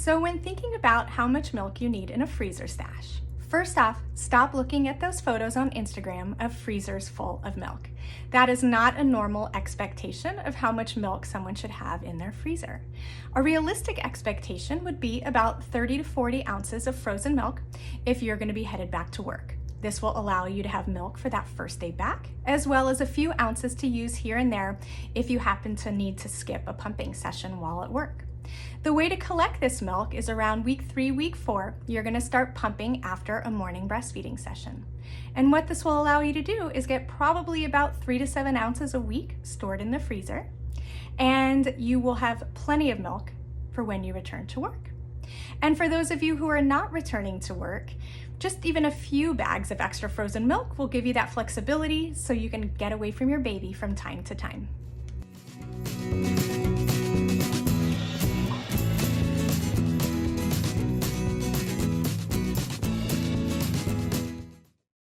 So when thinking about how much milk you need in a freezer stash, first off, stop looking at those photos on Instagram of freezers full of milk. That is not a normal expectation of how much milk someone should have in their freezer. A realistic expectation would be about 30 to 40 ounces of frozen milk if you're going to be headed back to work. This will allow you to have milk for that first day back, as well as a few ounces to use here and there if you happen to need to skip a pumping session while at work. The way to collect this milk is around week 3, week 4, you're going to start pumping after a morning breastfeeding session. And what this will allow you to do is get probably about 3 to 7 ounces a week stored in the freezer, and you will have plenty of milk for when you return to work. And for those of you who are not returning to work, just even a few bags of extra frozen milk will give you that flexibility so you can get away from your baby from time to time.